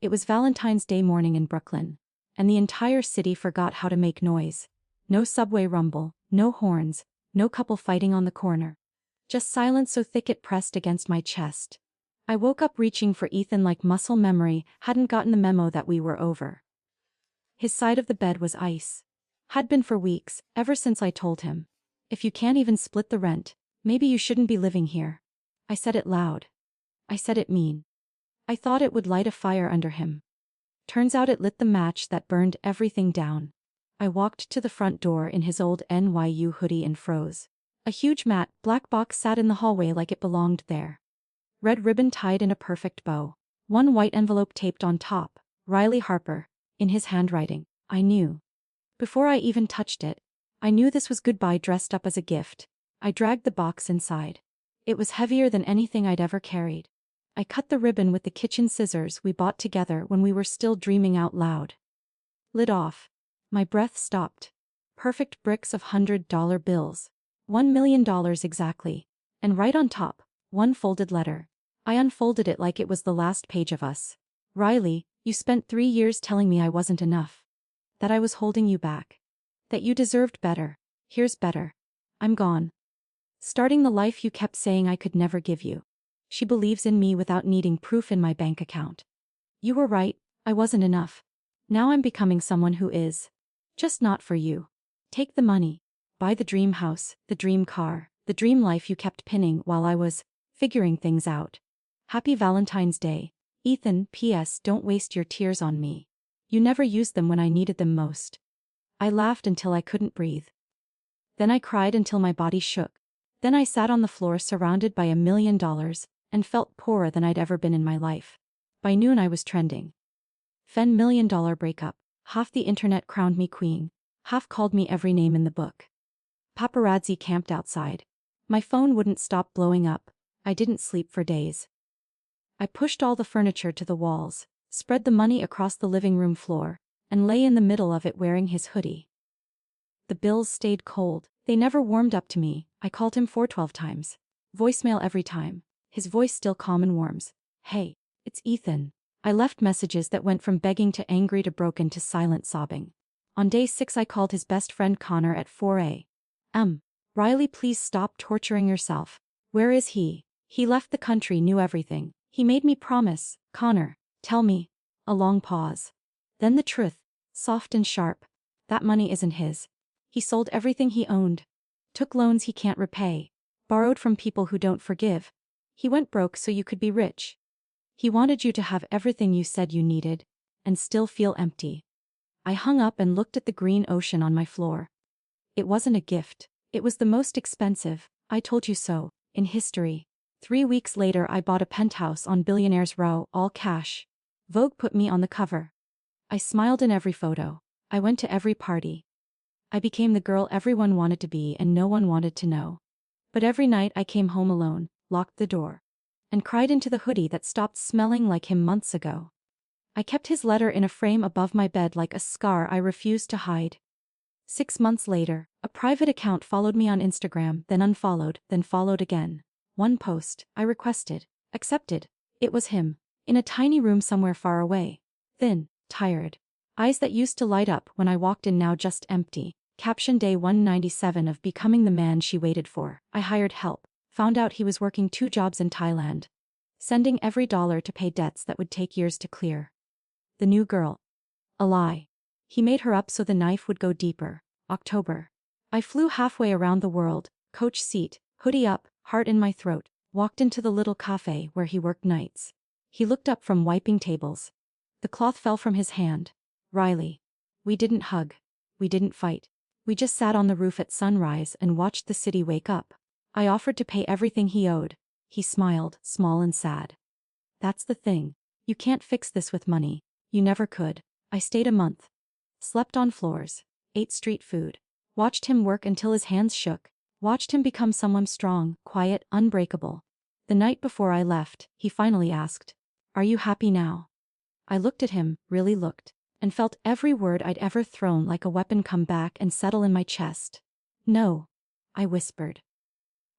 It was Valentine's Day morning in Brooklyn, and the entire city forgot how to make noise. No subway rumble, no horns, no couple fighting on the corner. Just silence so thick it pressed against my chest. I woke up reaching for Ethan like muscle memory hadn't gotten the memo that we were over. His side of the bed was ice. Had been for weeks, ever since I told him. If you can't even split the rent, maybe you shouldn't be living here. I said it loud. I said it mean. I thought it would light a fire under him. Turns out it lit the match that burned everything down. I walked to the front door in his old NYU hoodie and froze. A huge matte, black box sat in the hallway like it belonged there. Red ribbon tied in a perfect bow. One white envelope taped on top. Riley Harper, in his handwriting. I knew. Before I even touched it, I knew this was goodbye dressed up as a gift. I dragged the box inside. It was heavier than anything I'd ever carried. I cut the ribbon with the kitchen scissors we bought together when we were still dreaming out loud. Lid off. My breath stopped. Perfect bricks of $100 bills. $1 million exactly. And right on top, one folded letter. I unfolded it like it was the last page of us. Riley, you spent 3 years telling me I wasn't enough. That I was holding you back. That you deserved better. Here's better. I'm gone. Starting the life you kept saying I could never give you. She believes in me without needing proof in my bank account. You were right, I wasn't enough. Now I'm becoming someone who is. Just not for you. Take the money. Buy the dream house, the dream car, the dream life you kept pinning while I was figuring things out. Happy Valentine's Day. Ethan, P.S. Don't waste your tears on me. You never used them when I needed them most. I laughed until I couldn't breathe. Then I cried until my body shook. Then I sat on the floor surrounded by $1 million and felt poorer than I'd ever been in my life. By noon I was trending. $10 million breakup. Half the internet crowned me queen. Half called me every name in the book. Paparazzi camped outside. My phone wouldn't stop blowing up. I didn't sleep for days. I pushed all the furniture to the walls, spread the money across the living room floor, and lay in the middle of it wearing his hoodie. The bills stayed cold. They never warmed up to me. I called him 412 times. Voicemail every time. His voice still calm and warms. Hey, it's Ethan. I left messages that went from begging to angry to broken to silent sobbing. On day 6 I called his best friend Connor at 4 a.m. Riley, please stop torturing yourself. Where is he? He left the country, knew everything. He made me promise. Connor, tell me. A long pause. Then the truth, soft and sharp. That money isn't his. He sold everything he owned. Took loans he can't repay. Borrowed from people who don't forgive. He went broke so you could be rich. He wanted you to have everything you said you needed, and still feel empty. I hung up and looked at the green ocean on my floor. It wasn't a gift. It was the most expensive, I told you so, in history. 3 weeks later I bought a penthouse on Billionaires Row, all cash. Vogue put me on the cover. I smiled in every photo. I went to every party. I became the girl everyone wanted to be and no one wanted to know. But every night I came home alone, locked the door, and cried into the hoodie that stopped smelling like him months ago. I kept his letter in a frame above my bed like a scar I refused to hide. 6 months later, a private account followed me on Instagram, then unfollowed, then followed again. One post, I requested, accepted. It was him, in a tiny room somewhere far away. Thin, tired. Eyes that used to light up when I walked in now just empty. Caption day 197 of becoming the man she waited for. I hired help. Found out he was working 2 jobs in Thailand. Sending every dollar to pay debts that would take years to clear. The new girl. A lie. He made her up so the knife would go deeper. October. I flew halfway around the world, coach seat, hoodie up, heart in my throat, walked into the little cafe where he worked nights. He looked up from wiping tables. The cloth fell from his hand. Riley. We didn't hug. We didn't fight. We just sat on the roof at sunrise and watched the city wake up. I offered to pay everything he owed. He smiled, small and sad. That's the thing. You can't fix this with money. You never could. I stayed a month. Slept on floors. Ate street food. Watched him work until his hands shook. Watched him become someone strong, quiet, unbreakable. The night before I left, he finally asked, "Are you happy now?" I looked at him, really looked, and felt every word I'd ever thrown like a weapon come back and settle in my chest. "No," I whispered.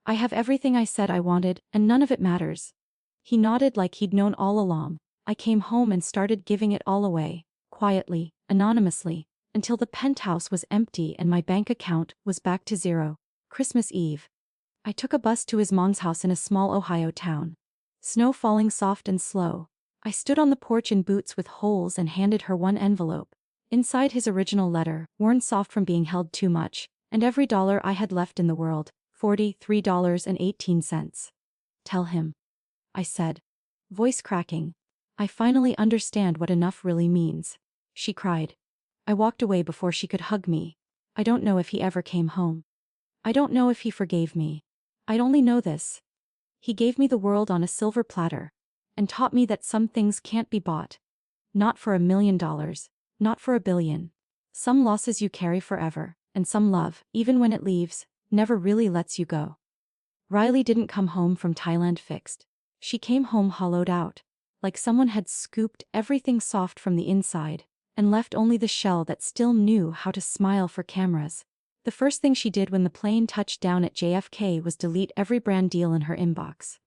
"I have everything I said I wanted, and none of it matters." He nodded like he'd known all along. I came home and started giving it all away, quietly, anonymously, until the penthouse was empty and my bank account was back to zero. Christmas Eve. I took a bus to his mom's house in a small Ohio town. Snow falling soft and slow. I stood on the porch in boots with holes and handed her one envelope. Inside his original letter, worn soft from being held too much, and every dollar I had left in the world, $43.18. Tell him. I said. Voice cracking. I finally understand what enough really means. She cried. I walked away before she could hug me. I don't know if he ever came home. I don't know if he forgave me. I'd only know this. He gave me the world on a silver platter, and taught me that some things can't be bought. Not for $1 million, not for $1 billion. Some losses you carry forever, and some love, even when it leaves, never really lets you go. Riley didn't come home from Thailand fixed. She came home hollowed out, like someone had scooped everything soft from the inside, and left only the shell that still knew how to smile for cameras. The first thing she did when the plane touched down at JFK was delete every brand deal in her inbox.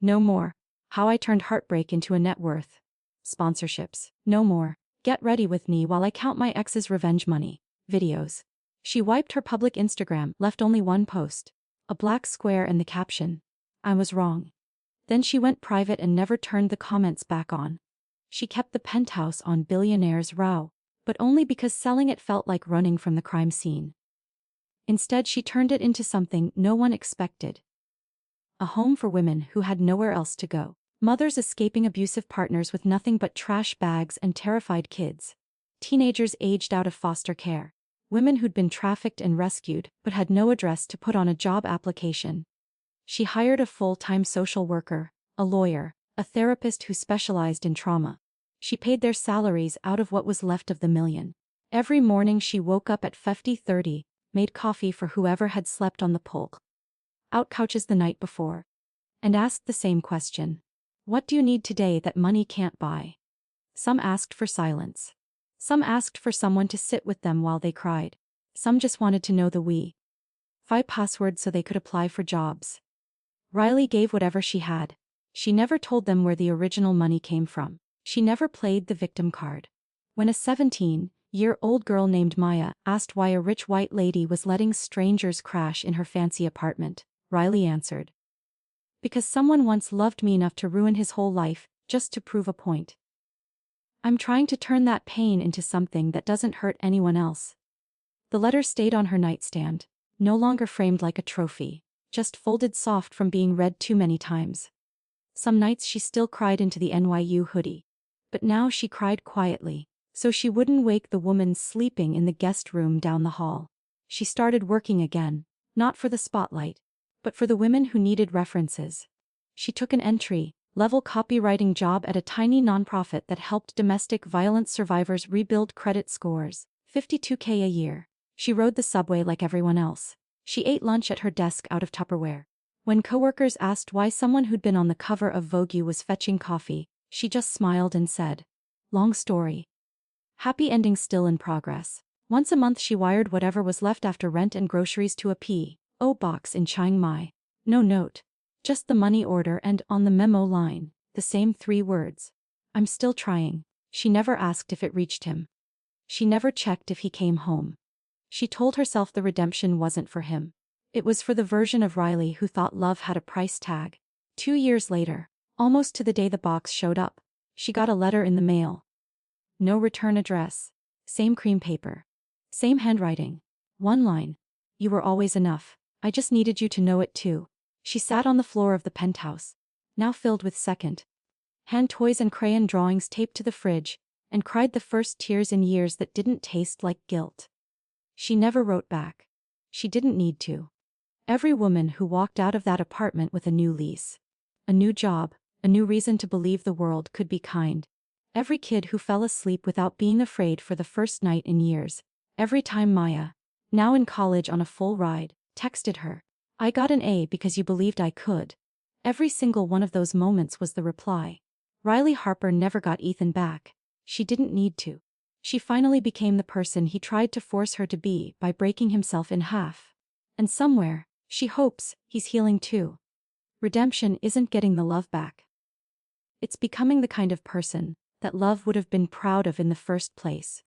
No more. How I turned heartbreak into a net worth. Sponsorships. No more. Get ready with me while I count my ex's revenge money. Videos. She wiped her public Instagram, left only one post. A black square and the caption. I was wrong. Then she went private and never turned the comments back on. She kept the penthouse on Billionaire's Row, but only because selling it felt like running from the crime scene. Instead, she turned it into something no one expected. A home for women who had nowhere else to go. Mothers escaping abusive partners with nothing but trash bags and terrified kids. Teenagers aged out of foster care. Women who'd been trafficked and rescued but had no address to put on a job application. She hired a full-time social worker, a lawyer, a therapist who specialized in trauma. She paid their salaries out of what was left of the million. Every morning she woke up at 50:30, made coffee for whoever had slept on the pulk out couches the night before, and asked the same question. What do you need today that money can't buy? Some asked for silence. Some asked for someone to sit with them while they cried. Some just wanted to know the Wi-Fi password so they could apply for jobs. Riley gave whatever she had. She never told them where the original money came from. She never played the victim card. When a 17-year-old girl named Maya asked why a rich white lady was letting strangers crash in her fancy apartment, Riley answered. Because someone once loved me enough to ruin his whole life, just to prove a point. I'm trying to turn that pain into something that doesn't hurt anyone else. The letter stayed on her nightstand, no longer framed like a trophy, just folded soft from being read too many times. Some nights she still cried into the NYU hoodie. But now she cried quietly, so she wouldn't wake the woman sleeping in the guest room down the hall. She started working again, not for the spotlight, but for the women who needed references. She took an entry-level copywriting job at a tiny nonprofit that helped domestic violence survivors rebuild credit scores, $52K a year. She rode the subway like everyone else. She ate lunch at her desk out of Tupperware. When coworkers asked why someone who'd been on the cover of Vogue was fetching coffee, she just smiled and said, "Long story. Happy ending still in progress." Once a month she wired whatever was left after rent and groceries to a P.O. box in Chiang Mai. No note. Just the money order and, on the memo line, the same 3 words. I'm still trying. She never asked if it reached him. She never checked if he came home. She told herself the redemption wasn't for him. It was for the version of Riley who thought love had a price tag. 2 years later, almost to the day the box showed up, she got a letter in the mail. No return address. Same cream paper. Same handwriting. One line. You were always enough. I just needed you to know it too. She sat on the floor of the penthouse, now filled with second-hand toys and crayon drawings taped to the fridge, and cried the first tears in years that didn't taste like guilt. She never wrote back. She didn't need to. Every woman who walked out of that apartment with a new lease, a new job, a new reason to believe the world could be kind. Every kid who fell asleep without being afraid for the first night in years. Every time Maya, now in college on a full ride, texted her, "I got an A because you believed I could." Every single one of those moments was the reply. Riley Harper never got Ethan back. She didn't need to. She finally became the person he tried to force her to be by breaking himself in half. And somewhere, she hopes, he's healing too. Redemption isn't getting the love back. It's becoming the kind of person that love would have been proud of in the first place.